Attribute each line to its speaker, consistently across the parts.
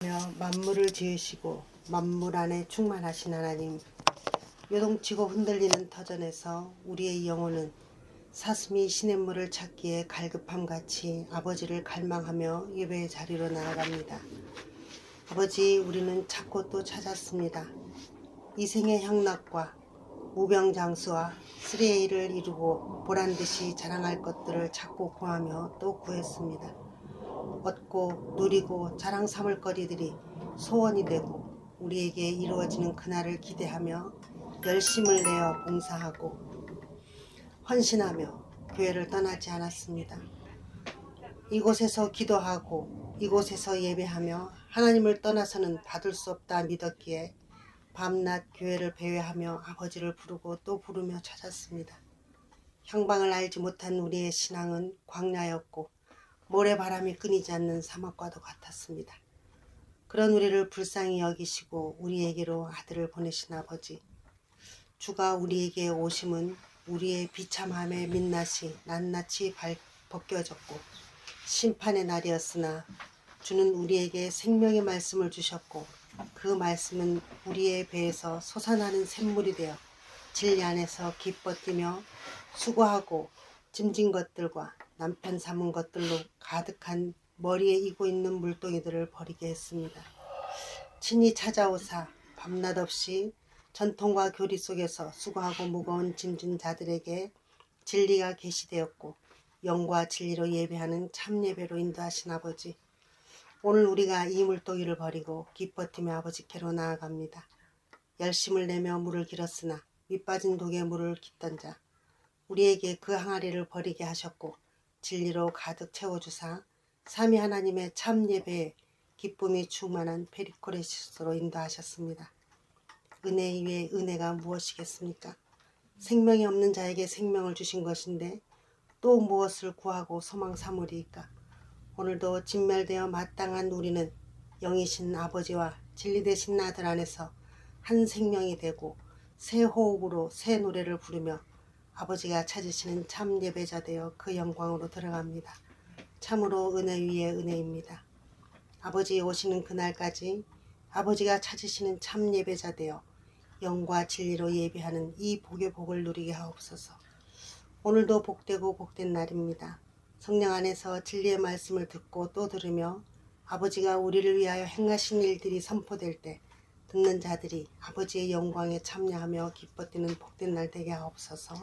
Speaker 1: 만물을 지으시고 만물 안에 충만하신 하나님, 요동치고 흔들리는 터전에서 우리의 영혼은 사슴이 시냇물을 찾기에 갈급함같이 아버지를 갈망하며 예배의 자리로 나아갑니다. 아버지, 우리는 찾고 또 찾았습니다. 이생의 향락과 무병장수와 3A를 이루고 보란듯이 자랑할 것들을 찾고 구하며 또 구했습니다. 얻고 누리고 자랑 삼을 거리들이 소원이 되고 우리에게 이루어지는 그날을 기대하며 열심을 내어 봉사하고 헌신하며 교회를 떠나지 않았습니다. 이곳에서 기도하고 이곳에서 예배하며 하나님을 떠나서는 받을 수 없다 믿었기에 밤낮 교회를 배회하며 아버지를 부르고 또 부르며 찾았습니다. 향방을 알지 못한 우리의 신앙은 광야였고 모래바람이 끊이지 않는 사막과도 같았습니다. 그런 우리를 불쌍히 여기시고 우리에게로 아들을 보내신 아버지, 주가 우리에게 오심은 우리의 비참함의 민낯이 낱낱이 벗겨졌고 심판의 날이었으나 주는 우리에게 생명의 말씀을 주셨고 그 말씀은 우리의 배에서 솟아나는 샘물이 되어 진리 안에서 기뻐 뛰며 수고하고 짐진 것들과 남편 삼은 것들로 가득한 머리에 이고 있는 물동이들을 버리게 했습니다. 친히 찾아오사 밤낮 없이 전통과 교리 속에서 수고하고 무거운 짐진 자들에게 진리가 계시되었고 영과 진리로 예배하는 참 예배로 인도하신 아버지, 오늘 우리가 이 물동이를 버리고 기뻐 뛰며 아버지께로 나아갑니다. 열심을 내며 물을 길었으나 밑빠진 독에 물을 깃던 자, 우리에게 그 항아리를 버리게 하셨고 진리로 가득 채워주사 삼위 하나님의 참 예배에 기쁨이 충만한 페리코레시스로 인도하셨습니다. 은혜 위에 은혜가 무엇이겠습니까? 생명이 없는 자에게 생명을 주신 것인데 또 무엇을 구하고 소망 삼으리이까? 오늘도 진멸되어 마땅한 우리는 영이신 아버지와 진리 되신 아들 안에서 한 생명이 되고 새 호흡으로 새 노래를 부르며 아버지가 찾으시는 참 예배자 되어 그 영광으로 들어갑니다. 참으로 은혜 위에 은혜입니다. 아버지 오시는 그날까지 아버지가 찾으시는 참 예배자 되어 영과 진리로 예배하는 이 복의 복을 누리게 하옵소서. 오늘도 복되고 복된 날입니다. 성령 안에서 진리의 말씀을 듣고 또 들으며 아버지가 우리를 위하여 행하신 일들이 선포될 때 듣는 자들이 아버지의 영광에 참여하며 기뻐 뛰는 복된 날 되게 하옵소서.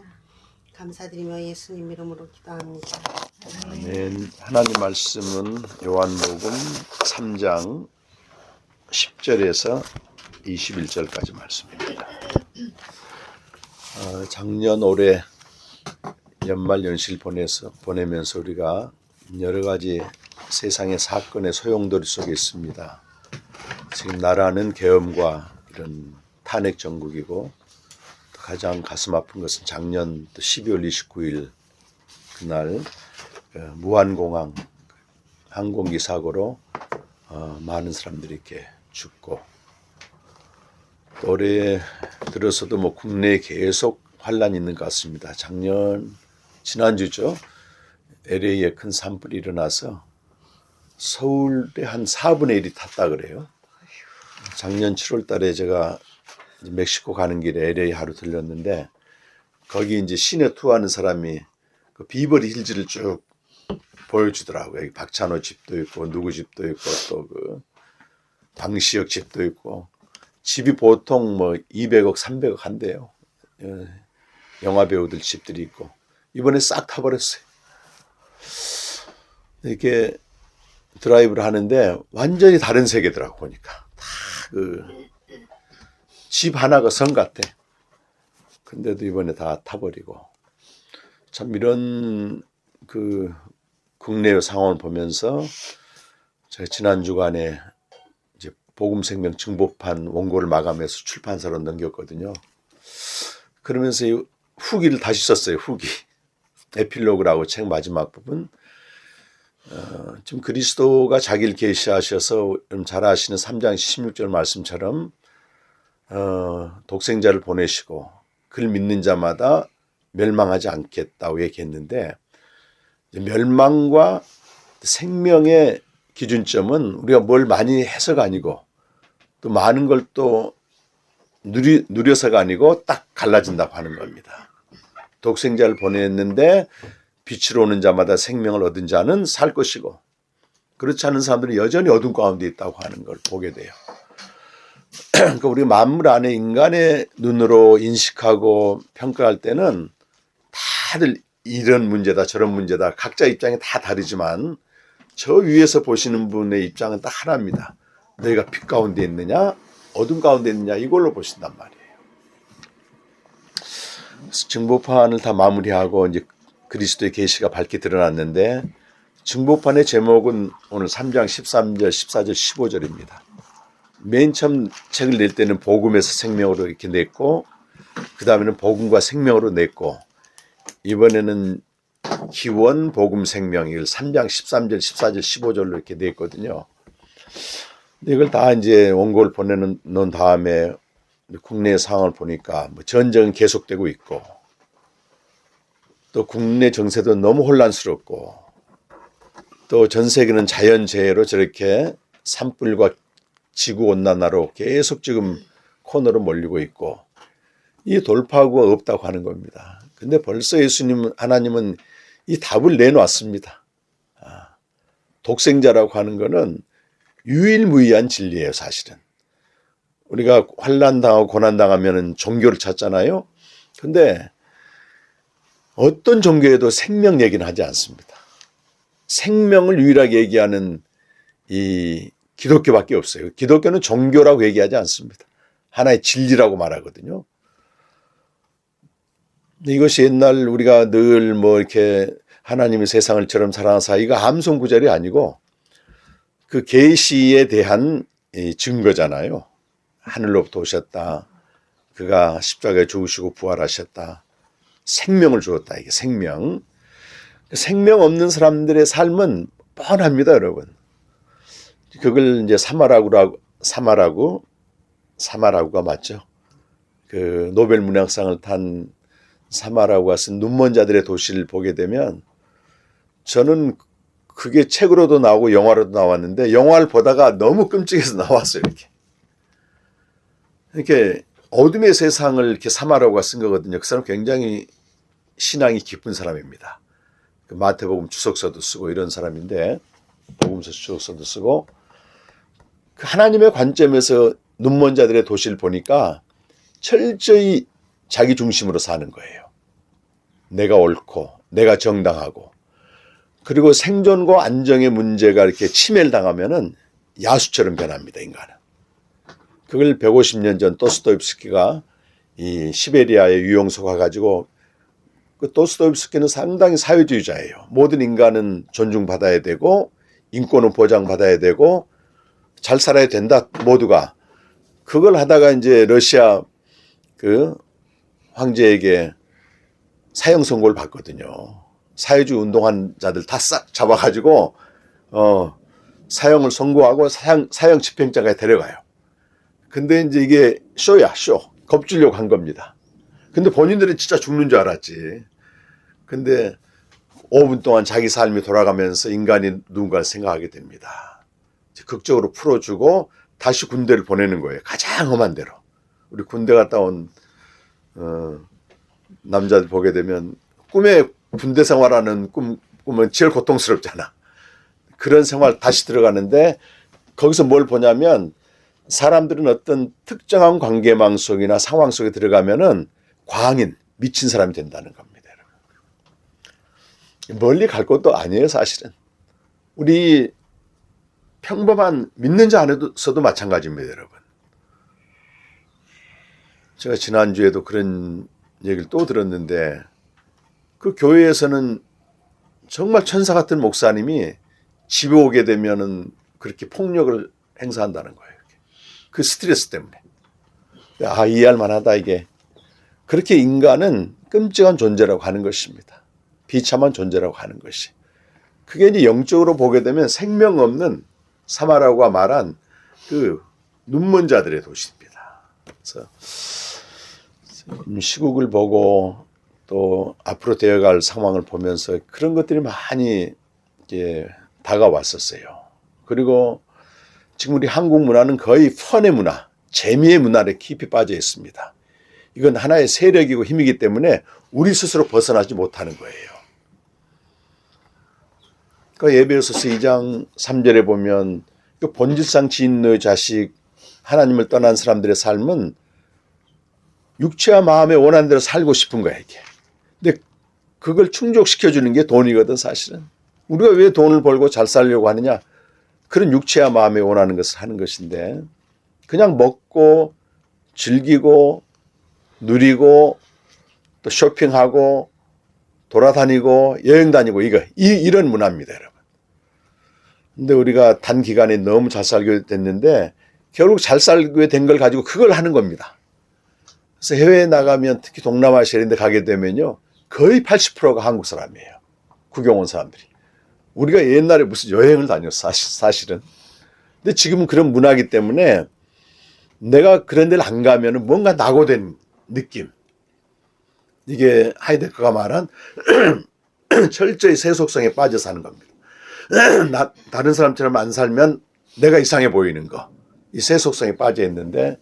Speaker 1: 감사드리며 예수님 이름으로 기도합니다.
Speaker 2: 아멘. 하나님 말씀은 요한복음 3장 10절에서 21절까지 말씀입니다. 작년 올해 연말 연시를 보내면서 우리가 여러 가지 세상의 사건의 소용돌이 속에 있습니다. 지금 나라는 계엄과 이런 탄핵 정국이고 가장 가슴 아픈 것은 작년 12월 29일 그날 무안공항 항공기 사고로 많은 사람들이 이렇게 죽고 올해 들어서도 뭐 국내에 계속 환란이 있는 것 같습니다. 지난주죠. LA에 큰 산불이 일어나서 서울에 한 4분의 1이 탔다 그래요. 작년 7월 달에 제가 멕시코 가는 길에 LA 하루 들렸는데 거기 이제 시내 투어하는 사람이 그 비버리 힐즈를 쭉 보여주더라고요. 여기 박찬호 집도 있고 누구 집도 있고 또 그 방시혁 집도 있고 집이 보통 뭐 200억 300억 한대요. 영화 배우들 집들이 있고 이번에 싹 타버렸어요. 이렇게 드라이브를 하는데 완전히 다른 세계더라고 보니까 다 그 집 하나가 성 같아. 근데도 이번에 다 타버리고 참 이런 그 국내의 상황을 보면서 제가 지난 주간에 이제 복음생명 증보판 원고를 마감해서 출판사로 넘겼거든요. 그러면서 이 후기를 다시 썼어요. 후기 에필로그라고 책 마지막 부분. 지금 그리스도가 자기를 계시하셔서 잘 아시는 3장 16절 말씀처럼 독생자를 보내시고 그를 믿는 자마다 멸망하지 않겠다고 얘기했는데 멸망과 생명의 기준점은 우리가 뭘 많이 해서가 아니고 또 많은 걸 또 누려서가 아니고 딱 갈라진다고 하는 겁니다. 독생자를 보냈는데 빛으로 오는 자마다 생명을 얻은 자는 살 것이고 그렇지 않은 사람들은 여전히 어둠 가운데 있다고 하는 걸 보게 돼요. 그러니까 우리 만물 안에 인간의 눈으로 인식하고 평가할 때는 다들 이런 문제다 저런 문제다 각자 입장이 다 다르지만 저 위에서 보시는 분의 입장은 딱 하나입니다. 너희가 빛 가운데 있느냐 어둠 가운데 있느냐 이걸로 보신단 말이에요. 증보판을 다 마무리하고 이제 그리스도의 계시가 밝게 드러났는데 증보판의 제목은 오늘 3장 13절 14절 15절입니다. 맨 처음 책을 낼 때는 복음에서 생명으로 이렇게 냈고 그 다음에는 복음과 생명으로 냈고 이번에는 기원 복음 생명 이걸 3장 13절 14절 15절로 이렇게 냈거든요. 이걸 다 이제 원고를 보내놓은 다음에 국내 상황을 보니까 뭐 전쟁은 계속되고 있고 또 국내 정세도 너무 혼란스럽고 또 전 세계는 자연재해로 저렇게 산불과 지구온난화로 계속 지금 코너로 몰리고 있고 이 돌파구가 없다고 하는 겁니다. 근데 벌써 하나님은 이 답을 내놓았습니다. 독생자라고 하는 거는 유일무이한 진리예요, 사실은. 우리가 환난당하고 고난당하면 종교를 찾잖아요. 근데 어떤 종교에도 생명 얘기는 하지 않습니다. 생명을 유일하게 얘기하는 이 기독교밖에 없어요. 기독교는 종교라고 얘기하지 않습니다. 하나의 진리라고 말하거든요. 이것이 옛날 우리가 늘 뭐 이렇게 하나님의 세상을처럼 사랑하사 이거 함성 구절이 아니고 그 계시에 대한 증거잖아요. 하늘로부터 오셨다. 그가 십자가에 죽으시고 부활하셨다. 생명을 주었다. 이게 생명. 생명 없는 사람들의 삶은 뻔합니다, 여러분. 그걸 이제 사마라구가 맞죠. 그 노벨 문학상을 탄 사마라구가 쓴 눈먼 자들의 도시를 보게 되면 저는 그게 책으로도 나오고 영화로도 나왔는데 영화를 보다가 너무 끔찍해서 나왔어요. 이렇게 어둠의 세상을 이렇게 사마라구가 쓴 거거든요. 그 사람 굉장히 신앙이 깊은 사람입니다. 그 마태복음 주석서도 쓰고 이런 사람인데 복음서 주석서도 쓰고 그 하나님의 관점에서 눈먼 자들의 도시를 보니까 철저히 자기 중심으로 사는 거예요. 내가 옳고 내가 정당하고 그리고 생존과 안정의 문제가 이렇게 침해를 당하면은 야수처럼 변합니다, 인간은. 그걸 150년 전 도스토옙스키가 이 시베리아에 유용소 가가지고 그 도스토옙스키는 상당히 사회주의자예요. 모든 인간은 존중받아야 되고 인권은 보장받아야 되고 잘 살아야 된다, 모두가. 그걸 하다가 이제 러시아 그 황제에게 사형 선고를 받거든요. 사회주의 운동한 자들 다 싹 잡아가지고 사형을 선고하고 사형 집행장에 데려가요. 근데 이제 이게 쇼야, 쇼. 겁주려고 한 겁니다. 근데 본인들은 진짜 죽는 줄 알았지. 근데 5분 동안 자기 삶이 돌아가면서 인간이 누군가를 생각하게 됩니다. 극적으로 풀어주고 다시 군대를 보내는 거예요. 가장 험한 데로. 우리 군대 갔다 온 남자들 보게 되면 꿈에 군대 생활하는 꿈은 제일 고통스럽잖아. 그런 생활 다시 들어가는데 거기서 뭘 보냐면 사람들은 어떤 특정한 관계망 속이나 상황 속에 들어가면은 광인, 미친 사람이 된다는 겁니다. 멀리 갈 것도 아니에요, 사실은. 우리 평범한 믿는 자 안에서도 마찬가지입니다, 여러분. 제가 지난주에도 그런 얘기를 또 들었는데 그 교회에서는 정말 천사 같은 목사님이 집에 오게 되면은 그렇게 폭력을 행사한다는 거예요. 그 스트레스 때문에. 이해할 만하다, 이게. 그렇게 인간은 끔찍한 존재라고 하는 것입니다. 비참한 존재라고 하는 것이. 그게 이제 영적으로 보게 되면 생명 없는 사마라구가 말한 그 눈먼 자들의 도시입니다. 그래서 시국을 보고 또 앞으로 되어갈 상황을 보면서 그런 것들이 많이 이제 다가왔었어요. 그리고 지금 우리 한국 문화는 거의 펀의 문화, 재미의 문화에 깊이 빠져 있습니다. 이건 하나의 세력이고 힘이기 때문에 우리 스스로 벗어나지 못하는 거예요. 그 에베소서 2장 3절에 보면 그 본질상 지은 너의 자식 하나님을 떠난 사람들의 삶은 육체와 마음에 원하는 대로 살고 싶은 거야 이게. 근데 그걸 충족시켜주는 게 돈이거든 사실은. 우리가 왜 돈을 벌고 잘 살려고 하느냐. 그런 육체와 마음에 원하는 것을 하는 것인데 그냥 먹고 즐기고 누리고 또 쇼핑하고 돌아다니고 여행 다니고 이런 문화입니다 여러분. 근데 우리가 단기간에 너무 잘 살게 됐는데 결국 잘 살게 된 걸 가지고 그걸 하는 겁니다. 그래서 해외에 나가면 특히 동남아시아 이런 데 가게 되면요 거의 80%가 한국 사람이에요. 구경 온 사람들이. 우리가 옛날에 무슨 여행을 다녔어 사실은. 근데 지금은 그런 문화이기 때문에 내가 그런 데를 안 가면 뭔가 낙오된 느낌. 이게 하이데거가 말한 철저히 세속성에 빠져 사는 겁니다. 다른 사람처럼 안 살면 내가 이상해 보이는 거. 이 세속성에 빠져 있는데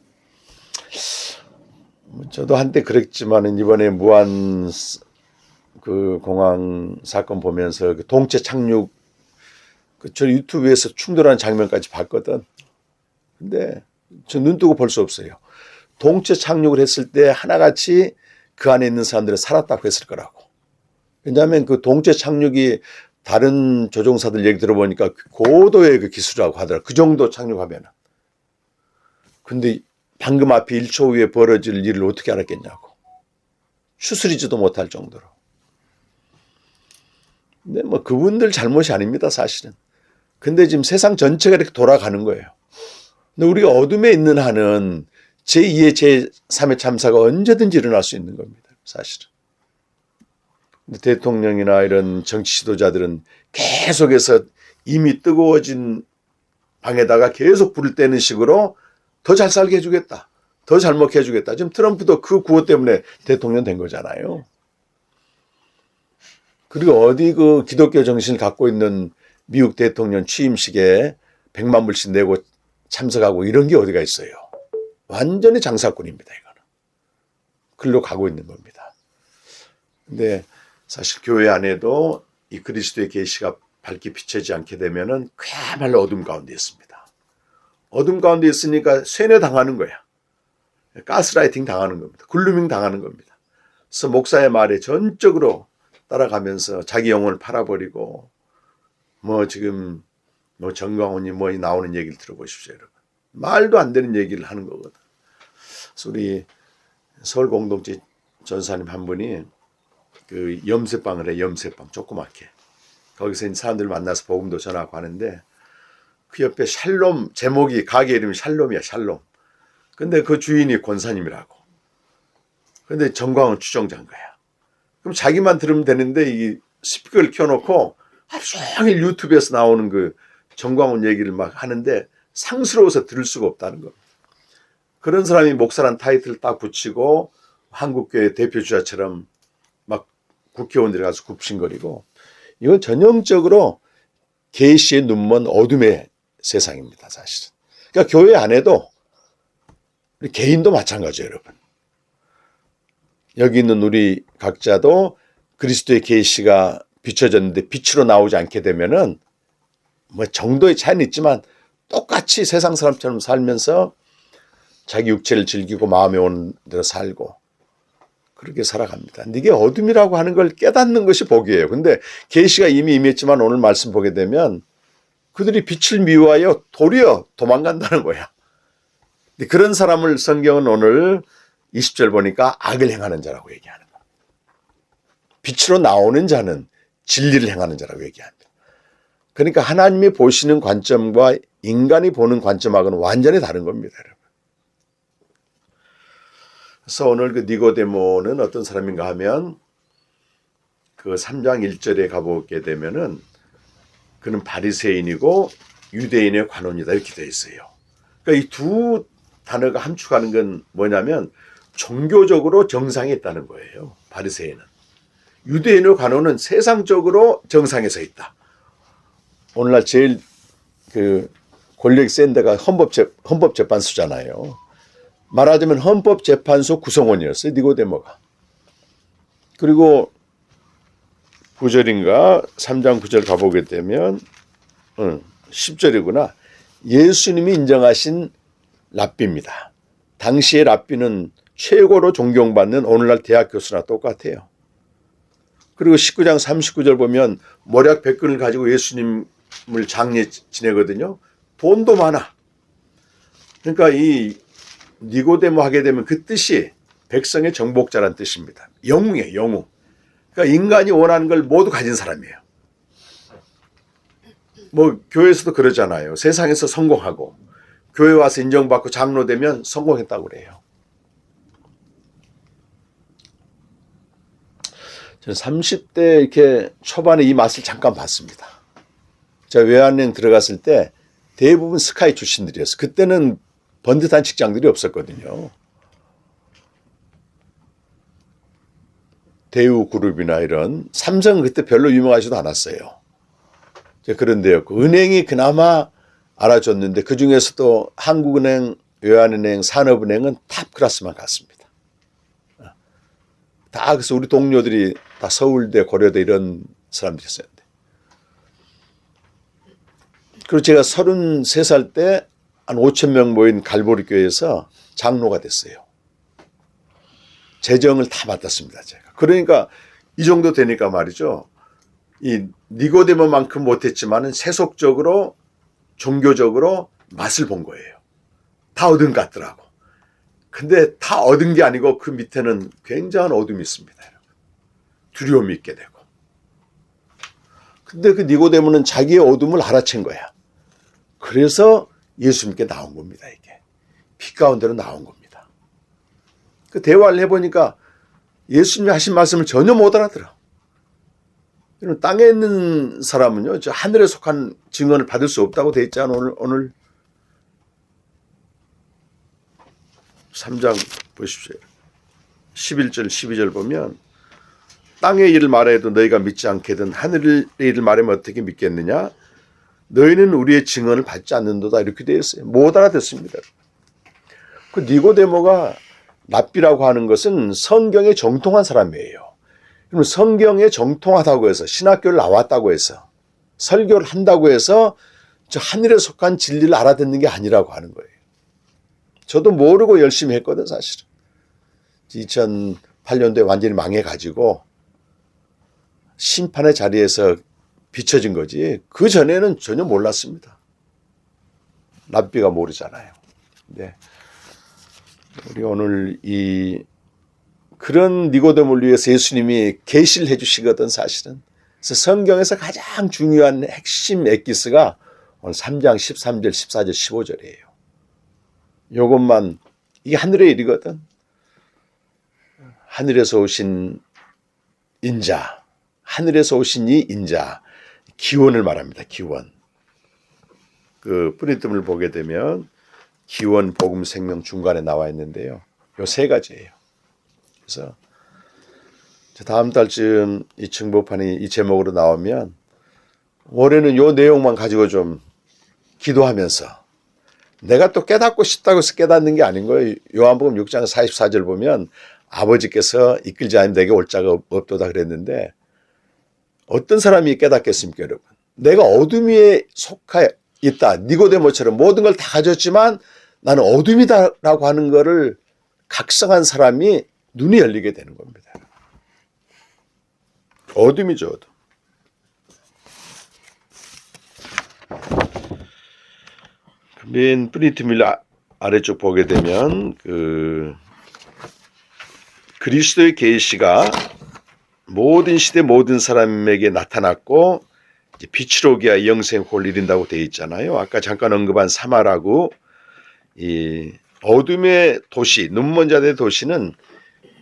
Speaker 2: 저도 한때 그랬지만 이번에 무한 그 공항 사건 보면서 그 동체 착륙 저 유튜브에서 충돌하는 장면까지 봤거든. 근데 저 눈 뜨고 볼 수 없어요. 동체 착륙을 했을 때 하나같이 그 안에 있는 사람들은 살았다고 했을 거라고. 왜냐하면 그 동체 착륙이 다른 조종사들 얘기 들어보니까 고도의 그 기술이라고 하더라고요. 그 정도 착륙하면. 근데 방금 앞에 1초 후에 벌어질 일을 어떻게 알았겠냐고. 추스리지도 못할 정도로. 근데 뭐 그분들 잘못이 아닙니다, 사실은. 근데 지금 세상 전체가 이렇게 돌아가는 거예요. 근데 우리가 어둠에 있는 한은 제2의 제3의 참사가 언제든지 일어날 수 있는 겁니다, 사실은. 근데 대통령이나 이런 정치 지도자들은 계속해서 이미 뜨거워진 방에다가 계속 불을 떼는 식으로 더 잘 살게 해주겠다. 더 잘 먹게 해주겠다. 지금 트럼프도 그 구호 때문에 대통령 된 거잖아요. 그리고 어디 그 기독교 정신을 갖고 있는 미국 대통령 취임식에 100만 불씩 내고 참석하고 이런 게 어디가 있어요. 완전히 장사꾼입니다. 이거는. 글로 가고 있는 겁니다. 근데 사실 교회 안에도 이 그리스도의 계시가 밝게 비춰지지 않게 되면은 그야말로 어둠 가운데 있습니다. 어둠 가운데 있으니까 쇠뇌당하는 거야. 가스라이팅 당하는 겁니다. 글루밍 당하는 겁니다. 그래서 목사의 말에 전적으로 따라가면서 자기 영혼을 팔아버리고 뭐 지금 뭐 정광훈이 뭐 나오는 얘기를 들어보십시오, 여러분. 말도 안 되는 얘기를 하는 거거든. 그래서 우리 서울 공동체 전사님 한 분이 그 염세방을 해, 염세방 조그맣게. 거기서 있는 사람들 만나서 복음도 전하고 하는데 그 옆에 샬롬, 제목이 가게 이름이 샬롬이야, 샬롬. 근데 그 주인이 권사님이라고. 근데 정광훈 추종자인 거야. 그럼 자기만 들으면 되는데 이 스피커를 켜놓고 하루 종일 유튜브에서 나오는 그 정광훈 얘기를 막 하는데 상스러워서 들을 수가 없다는 겁니다. 그런 사람이 목사란 타이틀을 딱 붙이고 한국교회 대표주자처럼 막 국회의원들이 가서 굽신거리고 이건 전형적으로 계시의 눈먼 어둠의 세상입니다, 사실은. 그러니까 교회 안에도 우리 개인도 마찬가지예요, 여러분. 여기 있는 우리 각자도 그리스도의 계시가 비춰졌는데 빛으로 나오지 않게 되면은 뭐 정도의 차이는 있지만 똑같이 세상 사람처럼 살면서 자기 육체를 즐기고 마음에 오는 대로 살고 그렇게 살아갑니다. 근데 이게 어둠이라고 하는 걸 깨닫는 것이 복이에요. 근데 계시가 이미 임했지만 오늘 말씀 보게 되면 그들이 빛을 미워하여 도리어 도망간다는 거야. 근데 그런 사람을 성경은 오늘 20절 보니까 악을 행하는 자라고 얘기하는 거야. 빛으로 나오는 자는 진리를 행하는 자라고 얘기합니다. 그러니까 하나님이 보시는 관점과 인간이 보는 관점하고는 완전히 다른 겁니다, 여러분. 그래서 오늘 그 니고데모는 어떤 사람인가 하면 그 3장 1절에 가보게 되면은 그는 바리새인이고 유대인의 관원이다 이렇게 되어 있어요. 그러니까 이 두 단어가 함축하는 건 뭐냐면 종교적으로 정상에 있다는 거예요. 바리새인은. 유대인의 관원은 세상적으로 정상에 서 있다. 오늘날 제일 그 권력이 센 데가 헌법재판소잖아요. 말하자면 헌법재판소 구성원이었어요. 니고데모가. 그리고 9절인가 3장 9절 가보게 되면 10절이구나. 예수님이 인정하신 랍비입니다. 당시의 랍비는 최고로 존경받는 오늘날 대학 교수나 똑같아요. 그리고 19장 39절 보면 모략 100근을 가지고 예수님을 장례 지내거든요. 돈도 많아. 그러니까 이 니고데모 하게 되면 그 뜻이 백성의 정복자란 뜻입니다. 영웅이에요, 영웅. 그러니까 인간이 원하는 걸 모두 가진 사람이에요. 뭐 교회에서도 그러잖아요. 세상에서 성공하고 교회 와서 인정받고 장로 되면 성공했다고 그래요. 저는 30대 이렇게 초반에 이 맛을 잠깐 봤습니다. 제가 외환은행 들어갔을 때 대부분 스카이 출신들이었어요. 그때는 번듯한 직장들이 없었거든요. 대우그룹이나 이런 삼성은 그때 별로 유명하지도 않았어요. 그런데였고 은행이 그나마 알아줬는데 그중에서도 한국은행, 외환은행, 산업은행은 탑 클래스만 갔습니다. 다 그래서 우리 동료들이 다 서울대, 고려대 이런 사람들이었는데. 그리고 제가 33살 때 한 5천 명 모인 갈보리 교회에서 장로가 됐어요. 재정을 다 맡았습니다, 제가. 그러니까 이 정도 되니까 말이죠. 이 니고데모만큼 못했지만은 세속적으로 종교적으로 맛을 본 거예요. 다 얻은 것 같더라고. 근데 다 얻은 게 아니고 그 밑에는 굉장한 어둠이 있습니다, 여러분. 두려움이 있게 되고. 근데 그 니고데모는 자기의 어둠을 알아챈 거야. 그래서 예수님께 나온 겁니다, 이게. 빛 가운데로 나온 겁니다. 그 대화를 해보니까 예수님이 하신 말씀을 전혀 못 알아들어. 땅에 있는 사람은요, 저 하늘에 속한 증언을 받을 수 없다고 돼 있잖아요. 오늘 3장 보십시오. 11절, 12절 보면 땅의 일을 말해도 너희가 믿지 않게든 하늘의 일을 말하면 어떻게 믿겠느냐? 너희는 우리의 증언을 받지 않는도다 이렇게 되어 있어요. 못 알아듣습니다. 그 니고데모가 랍비라고 하는 것은 성경에 정통한 사람이에요. 그럼 성경에 정통하다고 해서 신학교를 나왔다고 해서 설교를 한다고 해서 저 하늘에 속한 진리를 알아듣는 게 아니라고 하는 거예요. 저도 모르고 열심히 했거든 사실은. 2008년도에 완전히 망해가지고 심판의 자리에서 비춰진 거지. 그 전에는 전혀 몰랐습니다. 랍비가 모르잖아요. 네. 우리 오늘 그런 니고데모를 위해서 예수님이 계시를 해주시거든 사실은. 그래서 성경에서 가장 중요한 핵심 엑기스가 오늘 3장 13절, 14절, 15절이에요. 요것만 이게 하늘의 일이거든. 하늘에서 오신 인자, 하늘에서 오신 이 인자, 기원을 말합니다. 기원. 그 프린트를 보게 되면 기원, 복음, 생명 중간에 나와 있는데요. 요 세 가지예요. 그래서 다음 달쯤 이 증보판이 이 제목으로 나오면 올해는 요 내용만 가지고 좀 기도하면서 내가 또 깨닫고 싶다고 해서 깨닫는 게 아닌 거예요. 요한복음 6장 44절 보면 아버지께서 이끌지 않으면 내게 올 자가 없도다 그랬는데 어떤 사람이 깨닫겠습니까, 여러분? 내가 어둠 위에 속해 있다. 니고데모처럼 모든 걸 다 가졌지만 나는 어둠이다라고 하는 거를 각성한 사람이 눈이 열리게 되는 겁니다. 어둠이죠, 어둠. 맨 프린트밀 아래쪽 보게 되면 그리스도의 계시가 모든 시대 모든 사람에게 나타났고 이제 빛으로 오기야 영생의 복을 이룬다고 되어 있잖아요. 아까 잠깐 언급한 사마라고 이 어둠의 도시, 눈먼 자들의 도시는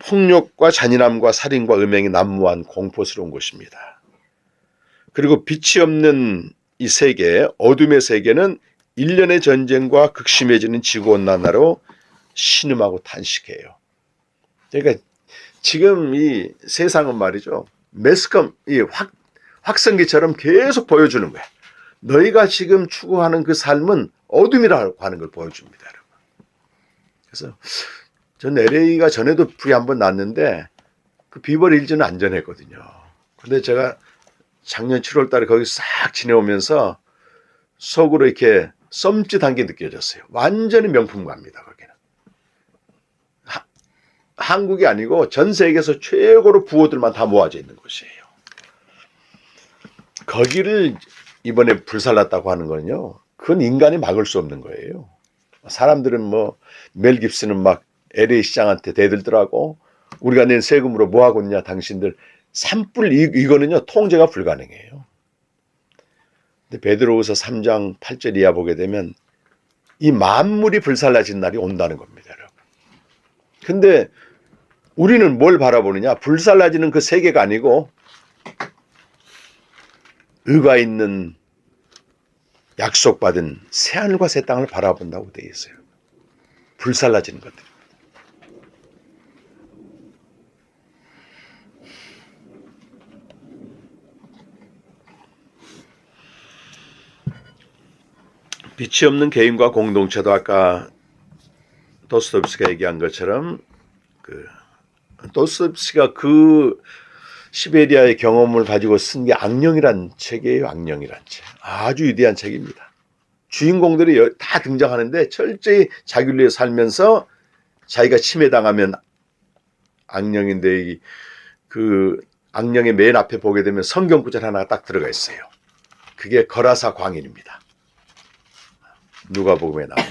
Speaker 2: 폭력과 잔인함과 살인과 음행이 난무한 공포스러운 곳입니다. 그리고 빛이 없는 이 세계, 어둠의 세계는 일련의 전쟁과 극심해지는 지구온난화로 신음하고 탄식해요. 그러니까 지금 이 세상은 말이죠. 매스컴, 이 확성기처럼 계속 보여주는 거야. 너희가 지금 추구하는 그 삶은 어둠이라고 하는 걸 보여줍니다, 여러분. 그래서 전 LA가 전에도 불이 한번 났는데 그 비버리 힐즈는 안전했거든요. 근데 제가 작년 7월 달에 거기 싹 지내오면서 속으로 이렇게 썸짓한 게 느껴졌어요. 완전히 명품가입니다, 거기는. 한국이 아니고 전 세계에서 최고로 부호들만 다 모아져 있는 곳이에요. 거기를 이번에 불살랐다고 하는 거는요, 그건 인간이 막을 수 없는 거예요. 사람들은 뭐 멜 깁슨은 막 LA 시장한테 대들더라고. 우리가 낸 세금으로 뭐 하고 있냐 당신들. 산불 이거는요 통제가 불가능해요. 근데 베드로후서 3장 8절 이하 보게 되면 이 만물이 불살라진 날이 온다는 겁니다, 여러분. 근데 우리는 뭘 바라보느냐? 불살라지는 그 세계가 아니고 의가 있는 약속받은 새하늘과 새 땅을 바라본다고 되어 있어요. 불살라지는 것들. 빛이 없는 개인과 공동체도 아까 도스토옙스키가 얘기한 것처럼 도스토옙스키가 그 시베리아의 경험을 가지고 쓴 게 악령이란 책이에요. 악령이란 책. 아주 위대한 책입니다. 주인공들이 다 등장하는데 철저히 자기를 위해 살면서 자기가 침해당하면 악령인데 그 악령의 맨 앞에 보게 되면 성경 구절 하나가 딱 들어가 있어요. 그게 거라사 광인입니다. 누가복음에 나오는.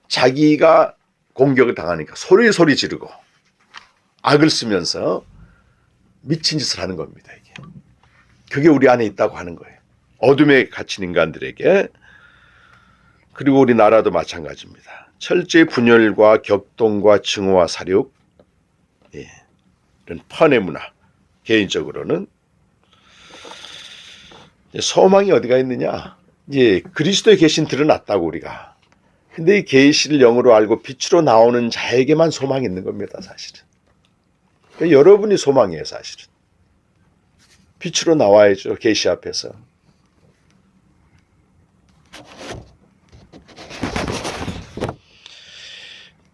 Speaker 2: 자기가 공격을 당하니까 소리 지르고 악을 쓰면서 미친 짓을 하는 겁니다. 이게. 그게 우리 안에 있다고 하는 거예요. 어둠에 갇힌 인간들에게. 그리고 우리나라도 마찬가지입니다. 철저히 분열과 격동과 증오와 사륙, 이런 펀의 문화, 개인적으로는 소망이 어디가 있느냐? 이제 그리스도의 계시는 드러났다고 우리가. 근데 이 계시를 영으로 알고 빛으로 나오는 자에게만 소망이 있는 겁니다, 사실은. 그러니까 여러분이 소망이에요, 사실은. 빛으로 나와야죠, 계시 앞에서.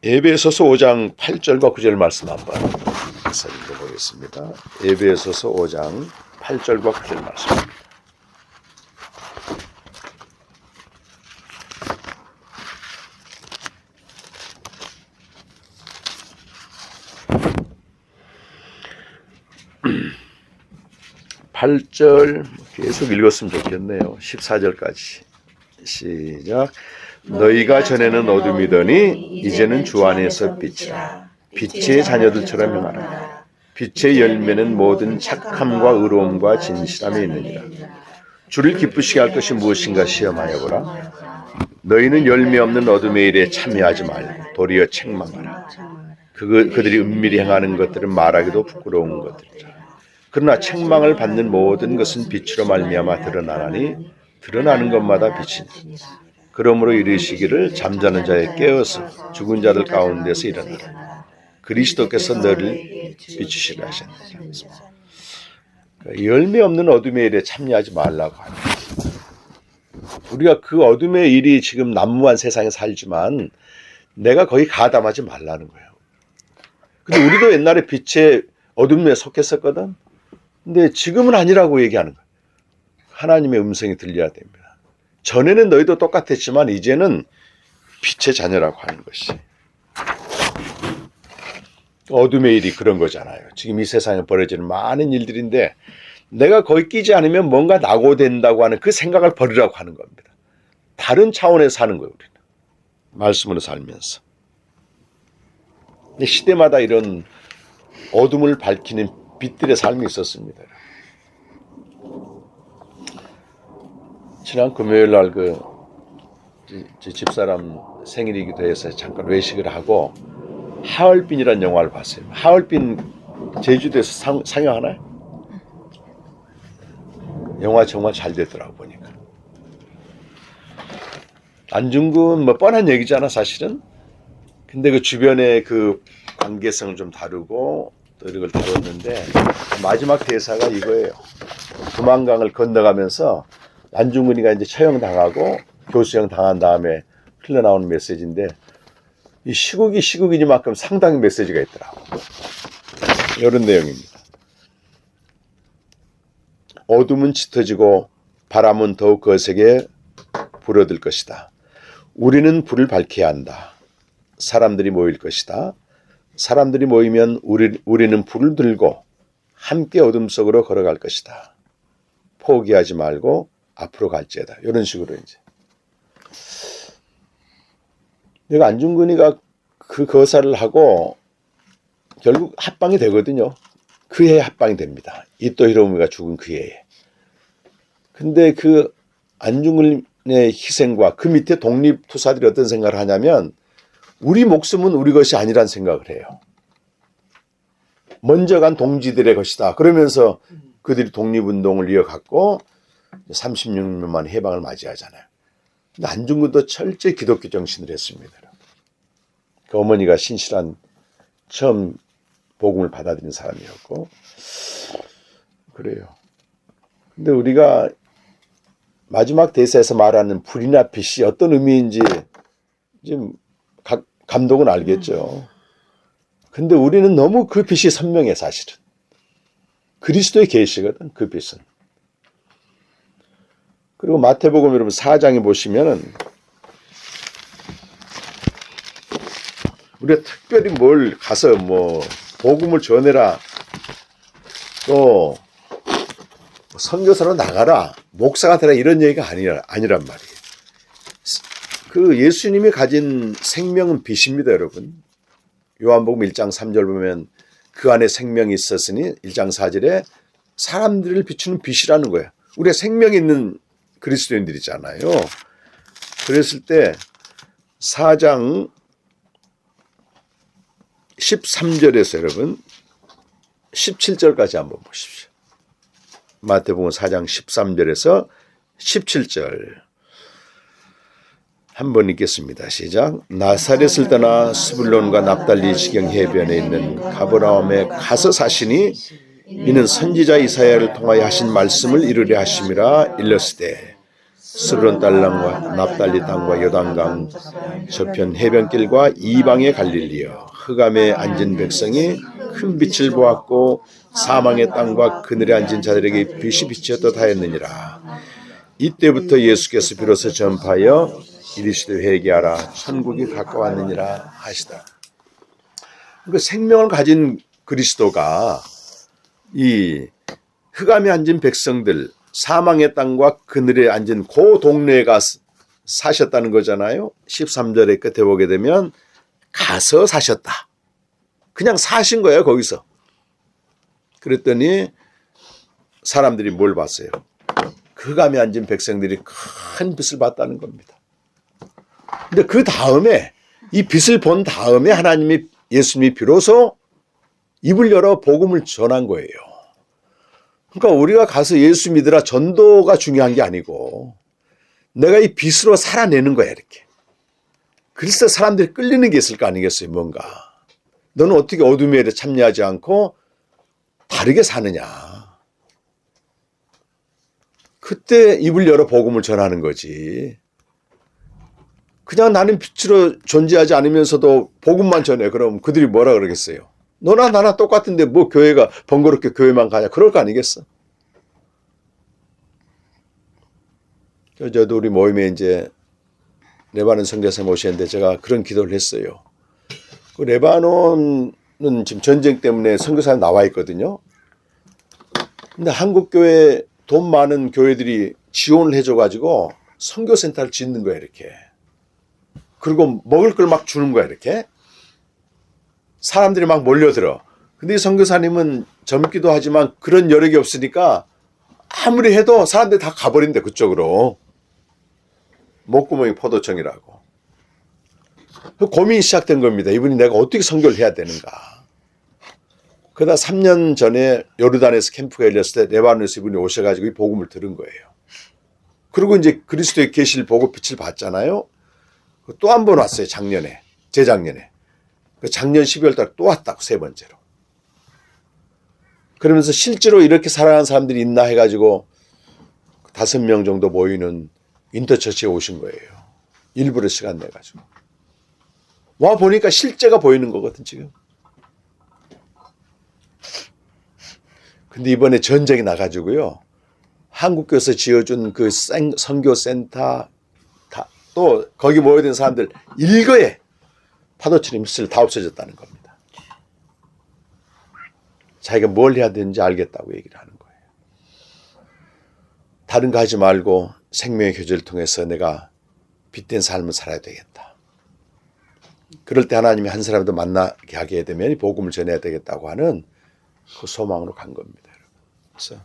Speaker 2: 에베소서 5장 8절과 9절 말씀 한번 읽어보겠습니다. 에베소서 5장 8절과 9절 말씀입니다. (8절) 계속 읽었으면 좋겠네요. 14절까지 시작. 너희가 전에는 어둠이더니 이제는 주 안에서 빛이라. 빛의 자녀들처럼 행하라. 빛의 열매는 모든 착함과 의로움과 진실함에 있느니라. 주를 기쁘시게 할 것이 무엇인가 시험하여 보라. 너희는 열매 없는 어둠의 일에 참여하지 말고 도리어 책망하라. 그들이 은밀히 행하는 것들은 말하기도 부끄러운 것들이라. 그러나 책망을 받는 모든 것은 빛으로 말미암아 드러나나니 드러나는 것마다 빛이니. 그러므로 이르시기를 잠자는 자에 깨어서 죽은 자들 가운데서 일어나라. 그리스도께서 너를 비추시려 하셨느니라. 열매 없는 어둠의 일에 참여하지 말라고 하는 거예요. 우리가 그 어둠의 일이 지금 난무한 세상에 살지만 내가 거기 가담하지 말라는 거예요. 근데 우리도 옛날에 빛의 어둠에 속했었거든. 근데 지금은 아니라고 얘기하는 거예요. 하나님의 음성이 들려야 됩니다. 전에는 너희도 똑같았지만 이제는 빛의 자녀라고 하는 것이. 어둠의 일이 그런 거잖아요. 지금 이 세상에 벌어지는 많은 일들인데 내가 거기 끼지 않으면 뭔가 낙오된다고 하는 그 생각을 버리라고 하는 겁니다. 다른 차원에서 사는 거예요. 우리는. 말씀으로 살면서. 근데 시대마다 이런 어둠을 밝히는 빛들의 삶이 있었습니다. 지난 금요일 날 제 집사람 생일이기도 해서 잠깐 외식을 하고 하얼빈이라는 영화를 봤어요. 하얼빈 제주도에서 상영하나요? 영화 정말 잘 되더라고 보니까. 안중근 뭐 뻔한 얘기잖아 사실은. 근데 그 주변의 그 관계성은 좀 다르고 또 이런 걸 들었는데 마지막 대사가 이거예요. 금왕강을 건너가면서 안중근이가 이제 처형당하고 교수형 당한 다음에 흘러나오는 메시지인데 이 시국이 시국이니만큼 상당히 메시지가 있더라고. 이런 내용입니다. 어둠은 짙어지고 바람은 더욱 거세게 불어들 것이다. 우리는 불을 밝혀야 한다. 사람들이 모일 것이다. 사람들이 모이면 우리는 불을 들고 함께 어둠 속으로 걸어갈 것이다. 포기하지 말고 앞으로 갈지어다. 이런 식으로 이제. 내가 안중근이가 그 거사를 하고 결국 합방이 되거든요. 그 해에 합방이 됩니다. 이토 히로부미가 죽은 그 해에. 근데 그 안중근의 희생과 그 밑에 독립투사들이 어떤 생각을 하냐면 우리 목숨은 우리 것이 아니란 생각을 해요. 먼저 간 동지들의 것이다. 그러면서 그들이 독립운동을 이어갔고 36년 만에 해방을 맞이하잖아요. 근데 안중근도 철저히 기독교 정신을 했습니다. 그 어머니가 신실한 처음 복음을 받아들인 사람이었고 그래요. 근데 우리가 마지막 대사에서 말하는 불이나 빛이 어떤 의미인지 좀 감독은 알겠죠. 근데 우리는 너무 그 빛이 선명해 사실은. 그리스도의 계시거든 그 빛은. 그리고 마태복음 여러분 4장에 보시면은 우리가 특별히 뭘 가서 뭐 복음을 전해라 또 선교사로 나가라 목사가 되라 이런 얘기가 아니란 말이에요. 그 예수님이 가진 생명은 빛입니다 여러분. 요한복음 1장 3절 보면 그 안에 생명이 있었으니 1장 4절에 사람들을 비추는 빛이라는 거예요. 우리가 생명 있는 그리스도인들이잖아요. 그랬을 때 4장 13절에서 여러분 17절까지 한번 보십시오. 마태복음 4장 13절에서 17절 한번 읽겠습니다. 시작. 나사렛을 떠나 스불론과 납달리 지경 해변에 있는 가버나움에 가서 사시니 이는 선지자 이사야를 통하여 하신 말씀을 이루려 하심이라 일렀으되 스불론 땅과 납달리 땅과 요단강 저편 해변길과 이방의 갈릴리여 흑암에 앉은 백성이 큰 빛을 보았고 사망의 땅과 그늘에 앉은 자들에게 빛이 비치었다 하였느니라. 이때부터 예수께서 비로소 전파하여 이르시되 회개하라 천국이 가까웠느니라 하시다. 그 생명을 가진 그리스도가 이 흑암에 앉은 백성들 사망의 땅과 그늘에 앉은 그 동네에 가서 사셨다는 거잖아요. 13절의 끝에 보게 되면 가서 사셨다. 그냥 사신 거예요 거기서. 그랬더니 사람들이 뭘 봤어요? 흑암에 앉은 백성들이 큰 빛을 봤다는 겁니다. 근데 그 다음에 이 빛을 본 다음에 하나님이 예수님이 비로소 입을 열어 복음을 전한 거예요. 그러니까 우리가 가서 예수 믿으라 전도가 중요한 게 아니고 내가 이 빛으로 살아내는 거야 이렇게. 그래서 사람들이 끌리는 게 있을 거 아니겠어요 뭔가. 너는 어떻게 어둠에 참여하지 않고 다르게 사느냐. 그때 입을 열어 복음을 전하는 거지. 그냥 나는 빛으로 존재하지 않으면서도 복음만 전해. 그럼 그들이 뭐라 그러겠어요? 너나 나나 똑같은데 뭐 교회가 번거롭게 교회만 가냐. 그럴 거 아니겠어? 저도 우리 모임에 이제 레바논 선교사 모시는데 제가 그런 기도를 했어요. 그 레바논은 지금 전쟁 때문에 선교사가 나와 있거든요. 근데 한국 교회 돈 많은 교회들이 지원을 해줘가지고 선교센터를 짓는 거야 이렇게. 그리고 먹을 걸 막 주는 거야 이렇게. 사람들이 막 몰려들어. 근데 이 선교사님은 젊기도 하지만 그런 여력이 없으니까 아무리 해도 사람들이 다 가버린대 그쪽으로. 목구멍이 포도청이라고. 고민이 시작된 겁니다. 이분이 내가 어떻게 선교를 해야 되는가. 그러다 3년 전에 요르단에서 캠프가 열렸을 때 레바논에서 이분이 오셔가지고 이 복음을 들은 거예요. 그리고 이제 그리스도의 계시를 보고 빛을 봤잖아요. 또 한 번 왔어요. 작년에. 재작년에. 작년 12월 달 또 왔다고 세 번째로. 그러면서 실제로 이렇게 살아가는 사람들이 있나 해가지고 5명 정도 모이는 인터처치에 오신 거예요. 일부러 시간 내가지고. 와 보니까 실제가 보이는 거거든 지금. 근데 이번에 전쟁이 나가지고요. 한국교에서 지어준 그 선교센터 또 거기 모여든 사람들 일거에 파도처럼 미스를 다 없어졌다는 겁니다. 자기가 뭘 해야 되는지 알겠다고 얘기를 하는 거예요. 다른 거 하지 말고 생명의 교제를 통해서 내가 빛된 삶을 살아야 되겠다. 그럴 때 하나님이 한 사람도 만나게 하게 되면 복음을 전해야 되겠다고 하는 그 소망으로 간 겁니다. 그래서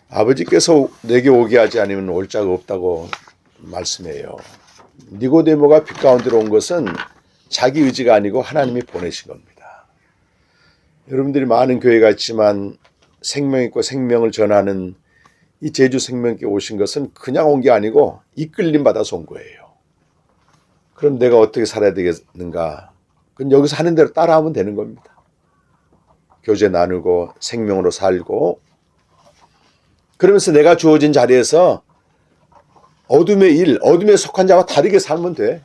Speaker 2: 아버지께서 내게 오게 하지 않으면 올 자가 없다고 말씀해요. 니고데모가 빛 가운데로 온 것은 자기 의지가 아니고 하나님이 보내신 겁니다. 여러분들이 많은 교회가 있지만 생명 있고 생명을 전하는 이 제주 생명교회 오신 것은 그냥 온 게 아니고 이끌림 받아서 온 거예요. 그럼 내가 어떻게 살아야 되겠는가? 그건 여기서 하는 대로 따라하면 되는 겁니다. 교제 나누고 생명으로 살고 그러면서 내가 주어진 자리에서 어둠의 일, 어둠에 속한 자와 다르게 살면 돼.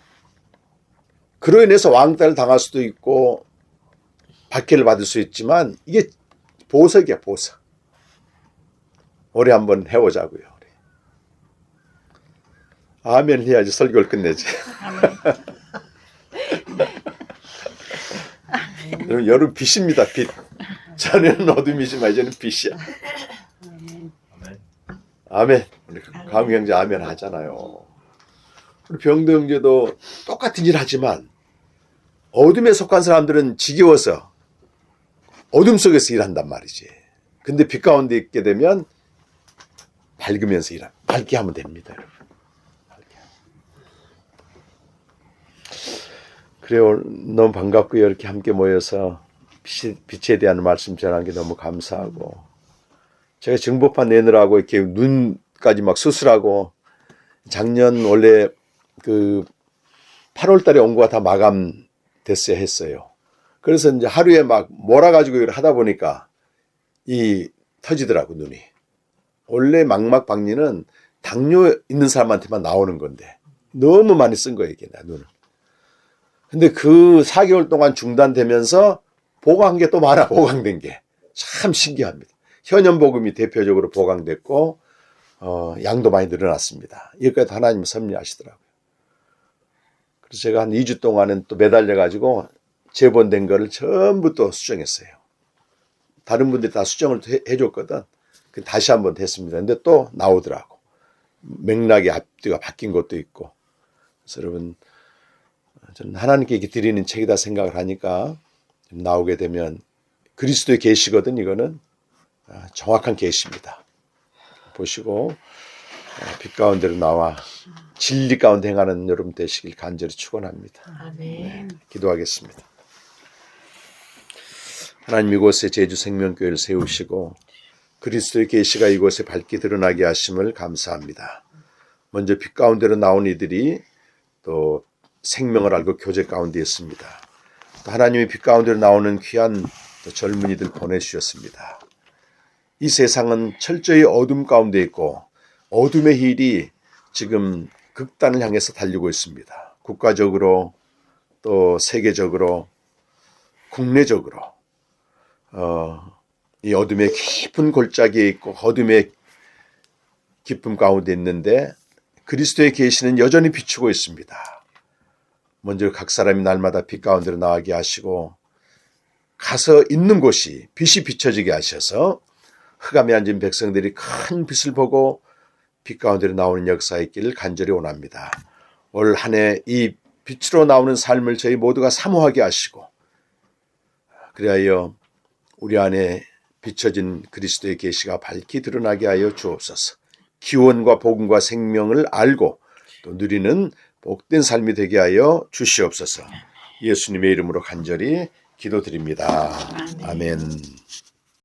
Speaker 2: 그로 인해서 왕따를 당할 수도 있고 박해를 받을 수 있지만 이게 보석이야, 보석. 올해 한번 해보자고요. 아멘 해야지 설교를 끝내지. 여러분 빛입니다, 빛. 전에는 어둠이지만 이제는 빛이야. 아멘. 우리 강우 형제 아멘 하잖아요. 우리 병도 형제도 똑같은 일 하지만 어둠에 속한 사람들은 지겨워서 어둠 속에서 일한단 말이지. 근데 빛 가운데 있게 되면 밝으면서 밝게 하면 됩니다, 여러분. 그래요. 너무 반갑고요. 이렇게 함께 모여서 빛에 대한 말씀 전하는 게 너무 감사하고 제가 증보판 내느라고 이렇게 눈까지 막 수술하고 작년 원래 그 8월 달에 온거가 다 마감됐어야 했어요. 그래서 이제 하루에 막 몰아가지고 이걸 하다 보니까 이 터지더라고, 눈이. 원래 망막박리는 당뇨 있는 사람한테만 나오는 건데 너무 많이 쓴 거예요, 이게 나 눈을. 근데 그 4개월 동안 중단되면서 보강한 게 또 많아, 보강된 게. 참 신기합니다. 현연복음이 대표적으로 보강됐고 양도 많이 늘어났습니다. 이것까지 하나님 섭리하시더라고요. 그래서 제가 한 2주 동안은 또 매달려가지고 재본된 거를 전부 또 수정했어요. 다른 분들이 다 수정을 해줬거든. 다시 한번 됐습니다. 근데 또 나오더라고. 맥락의 앞뒤가 바뀐 것도 있고. 그래서 여러분, 저는 하나님께 이렇게 드리는 책이다 생각을 하니까 나오게 되면 그리스도의 계시거든. 이거는 정확한 계시입니다. 보시고 빛 가운데로 나와 진리 가운데 행하는 여러분 되시길 간절히 축원합니다.
Speaker 3: 아멘.
Speaker 2: 네, 기도하겠습니다. 하나님 이곳에 제주 생명교회를 세우시고 그리스도의 계시가 이곳에 밝게 드러나게 하심을 감사합니다. 먼저 빛 가운데로 나온 이들이 또 생명을 알고 교제 가운데 있습니다. 또 하나님의 빛 가운데로 나오는 귀한 젊은이들 보내주셨습니다. 이 세상은 철저히 어둠 가운데 있고 어둠의 힐이 지금 극단을 향해서 달리고 있습니다. 국가적으로 또 세계적으로 국내적으로 이 어둠의 깊은 골짜기에 있고 어둠의 깊음 가운데 있는데 그리스도의 계시는 여전히 비추고 있습니다. 먼저 각 사람이 날마다 빛 가운데로 나가게 하시고 가서 있는 곳이 빛이 비춰지게 하셔서 흑암에 앉은 백성들이 큰 빛을 보고 빛 가운데로 나오는 역사의 있기를 간절히 원합니다. 올 한 해 이 빛으로 나오는 삶을 저희 모두가 사모하게 하시고 그리하여 우리 안에 비춰진 그리스도의 계시가 밝히 드러나게 하여 주옵소서. 기원과 복음과 생명을 알고 또 누리는 복된 삶이 되게 하여 주시옵소서. 예수님의 이름으로 간절히 기도드립니다. 아멘.